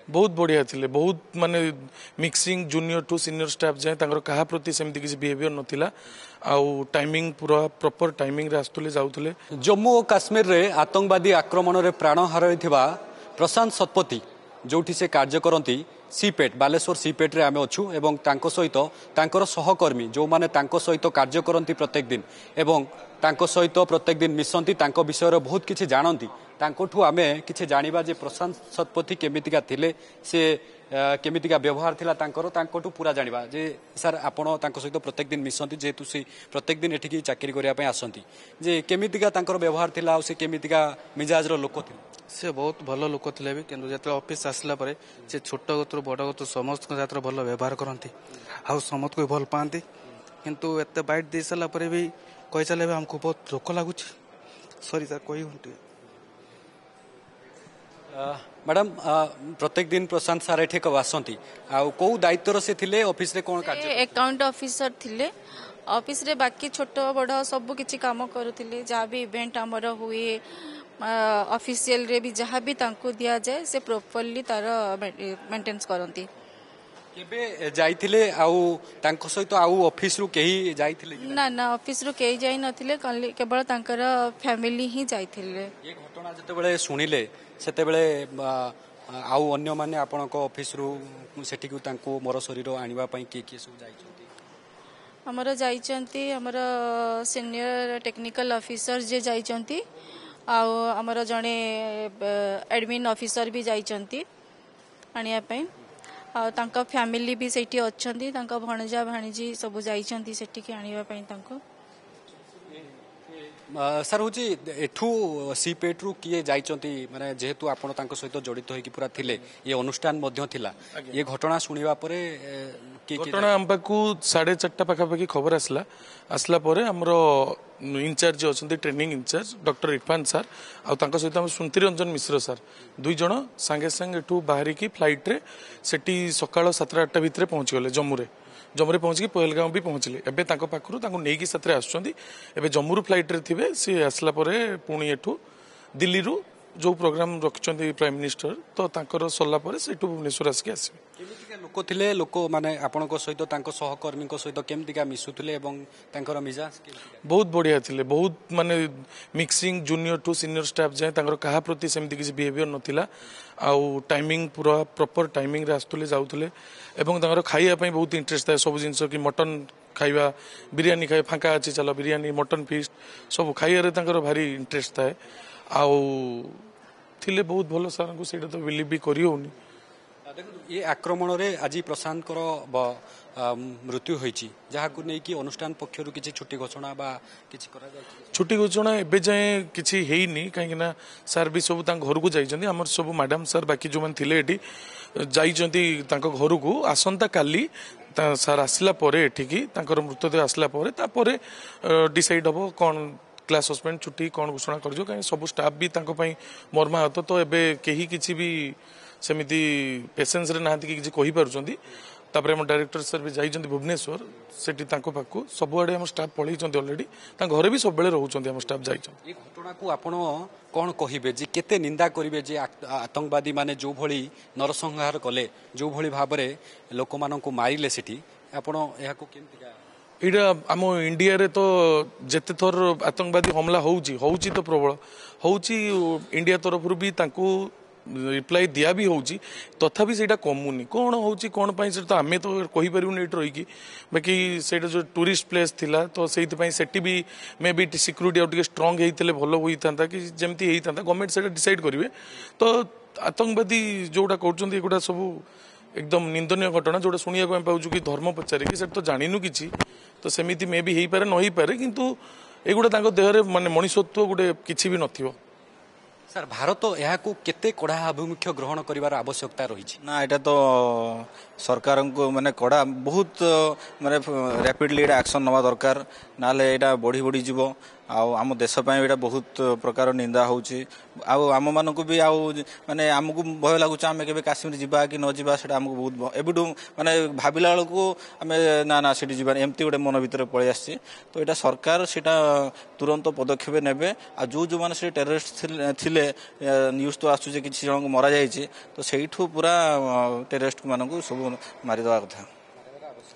बहुत बढ़िया थिले बहुत माने mixing junior to senior staff जाए कहा प्रति सेमती किसी बिहेवियर नथिला आउ टाइमिंग पूरा प्रॉपर टाइमिंग रे आस्तुले जाउथले। जम्मू और काश्मीर रे आतंकवादी आक्रमण रे प्राण हराइथिबा प्रशांत शतपथी जोठी से कार्य करती सीपेट बालेश्वर सीपेट रे आमे अछु एवं तांको सहित तांकर सहकर्मी जो माने तांको सहित कार्य करती प्रत्येक दिन एवं तांको सहित प्रत्येक दिन मिसंती तांको विषय रे बहुत किछि जानंती तांकोठू आमे किछि जानिबा जे प्रशांत शतपथी केमितिका थिले से केमितिका व्यवहार थिला तांकोठू पूरा जानिबा जे सर आपण तांको सहित प्रत्येक दिन मिसंती जेतु से प्रत्येक दिन एठिकी चाकरी करिया पय आसंती जे केमितिका तांकर व्यवहार थिला से केमितिका मिजाज रो लोक थिले। से बहुत भल लोक थे भी किंतु जो ऑफिस आसला पर से छोट गतर बड़ गतर समस्त जातर भल व्यवहार करती आउ समस्त को भल पाती किंतु एत बैट दे सारा पर भी कही चले हमको बहुत दुख लगुच सॉरी सर कही मैडम प्रत्येक दिन प्रशांत सार एठे कब आसंती आउ को दायित्व से थिले ऑफिस रे कोन कार्य अकाउंट ऑफिसर थिले ऑफिस रे बाकी छोट बड़ सब किछि काम करूथिले जहाँ भी इवेंट हमर हुए ऑफिशियल रे भी जहाँ भी तांको दिया जाए से प्रॉपर्ली तार मेंटेनेंस करंती। केबे जाइथिले आउ तांको सहित आउ ऑफिस रु केही जाइथिले ना ना ऑफिस रु केही जाई नथिले केवल तांकर फैमिली ही जाइथिले। ये घटना जते बेले सुनिले सेते बेले आउ अन्य माने आपनको ऑफिस रु सेठी को तांको मोर शरीर आनिबा पई के सब जाइछंती हमर जाइछंती हमर सीनियर टेक्निकल ऑफिसर जे जाइछंती आउ हमर जने एडमिन ऑफिसर भी जाइछंती आनिया पई आ तांका फैमिली भी सेठी अछंती तांका भणजा भाणीजी सब जाइछंती सेठी के आनिबा पई तांको। सर हूँ एठू सीपेट रु किए जाइचंती माने जेहेतु आपण तांको सहित जड़ित होई कि पूरा थिले ये अनुष्ठान मध्य थिला ये घटना सुनिबा परे घटना हम पाकू 4:30 पाखापाखि खबर आसला आसला परे हमरो इंचार्ज अछंती training incharge doctor Irfan sir आ तांको सहित हम सुंती रंजन मिश्र सर दुई जण संगे संगे एठू बाहरी की फ्लाइट रे सेठी सकाळ 7-8 भितरे पहुंच गले जम्मू पहुंची पहलगांव भी पहुंचले एबे तांको पाखरु तांको नेकी साथरे आछंती एबे जम्मू फ्लाइट रे थिबे से आसला परे पुणी एठू दिल्ली रु जो प्रोग्राम रखिछंती प्राइम मिनिस्टर तो तांकर सल्ला परे सेठू भुवनेश्वर आसके आसीबे। केमितिका लोक थिले लोक माने आपनको सहित तांको सहकर्मी को सहित केमितिका मिसुथिले एवं तांकर मिजाज बहुत बढ़िया थिले बहुत माने mixing junior to senior staff जाए कहा प्रति सेमती किसी बिहेवियर नथिला आउ टाइमिंग पूरा प्रॉपर टाइमिंग रे आस्तुले जाउथले एवं तांकर खाइया पई बहुत इंटरेस्ट थाए सब जिंस कि मटन खाइबा बिरयानी खाइ फांका अछि चलो बिरयानी मटन फीस्ट सब खाइया रे तांकर भारी इंटरेस्ट थाए आउ थिले बहुत भलो सार को सेटा तो बिलीव भी करी होनी। ये आक्रमण रे आज प्रशांत कर मृत्यु होईची जहा को नै कि अनुष्ठान पक्षरु किछि छुट्टी घोषणा बा किछि करा जाय छुट्टी घोषणा एबे जाए किछि हेइनी काहे ना सर भी सब तांग घर को जाइछंती हमर सब मैडम सर बाकी जो मन थिले एठी जाइछंती तांको घर को आसंता काली सर आसला परे एठिकी तांकर मृतदेह आसला परे ता परे डिसाइड हबो कोन क्लास सस्पेंड छुट्टी कौन घोषणा कर कहीं सब स्टाफ भी मर्माहत तो एबे कहीं किसी भी सेमिति पेशेंस रे ना कि कहि पारुचंती तापर हम डायरेक्टर सर भी जाइछंती भुवनेश्वर सेठी तांको पाखु सबआडे हम स्टाफ पळैछंती ऑलरेडी ता घरे भी सब बेले रहउछंती हम स्टाफ जाइछंती। ये घटना को आपण कोन कहिबे जे केते निंदा करिवे जे आतंकवादी माने जो भली नरसंहार कले जो भली भाबरे लोक मानन को मारिले सेठी आपण एहा को केमतिका इटा आम इंडिया रे तो जेते थर आतंकवादी हमला होउची तो प्रबल होउची इंडिया तरफ भी तांको रिप्लाई दिया भी होउची तथापि सेटा कमुनी कोन होउची कोन पई से तो आमे तो कहि परिउ नेट रही की बाकी सेटा जो टूरिस्ट प्लेस थिला तो सेति पई सेटी भी मे बी सिक्योरिटी आउट के स्ट्रांग हेइतले भलो होई थांता कि जेमती हेइ थांता गवर्नमेंट सेटा डिसाइड करिवे तो आतंकवादी जोडा करचंती एगुडा सब एकदम निंदनीय घटना जोटा शुणा को पाऊँ कि धर्म पचारिकी से तो जानू कि तो सेमिति मे भी हो पारे न पारे किंतु एगुड़ा देहरे माने मनुष्यत्व गोटे किसी भी नथिबो। सर भारत यहाँ को केते कड़ा आभिमुख्य ग्रहण करिवार आवश्यकता रही ना एटा तो सरकार को माने कड़ा बहुत माने रैपिडली एक्शन नवा दरकार नाले एटा बढ़ी बढ़ी जीवो आम देश एटा बहुत प्रकार निंदा होची आम मानक भी माने आमको भय लगुच आम के काश्मीर जावा कि न जावा से आमको बहुत एवं माने भाविला बेलू आम ना ना से एमती गोटे मन भर पलि आसी तो यहाँ सरकार से तुरंत पदक्षेप नेबे आ जो जो मैंने टेररिस्ट थिले न्यूज तो आसुचे किसी जन मरा जाइए तो सेठू पूरा टेररिस्ट मानक सब मारिदेवा कथा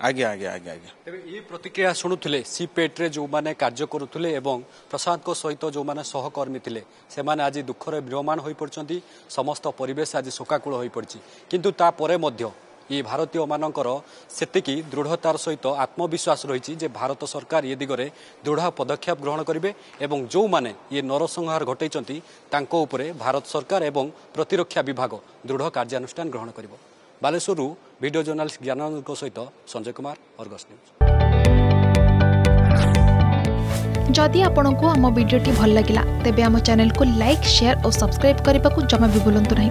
आज्ञा आज्ञा आज्ञा आज्ञा तेरे ये प्रतिक्रिया शुणुले सीपेट रे जो माने कार्य करुले एवं प्रशांत को सहित जो माने सहकर्मी थिले से माने आज दुखर विरमान हो पड़ती समस्त परिवेश आज शोकाकूल हो पड़ी किंतु तापरे मध्य ये भारतीय मानकर सेतिकी दृढ़तार सहित आत्मविश्वास रही जे भारत सरकार ये दिगरे दृढ़ पदक्षेप ग्रहण करेंगे एवं जो माने ये नरसंहार घटाई तांको उपरे भारत सरकार एवं प्रतिरक्षा विभाग दृढ़ कार्यानुष्ठान ग्रहण करिबो। बालेश्वर वीडियो जर्नालिस्ट ज्ञानानंद सहित संजय कुमार अर्गस न्यूज। जदि आपंक आम भिडी भल लगा तेब आम चैनल को लाइक शेयर और सब्सक्राइब करने को जमा भी भूलु नहीं।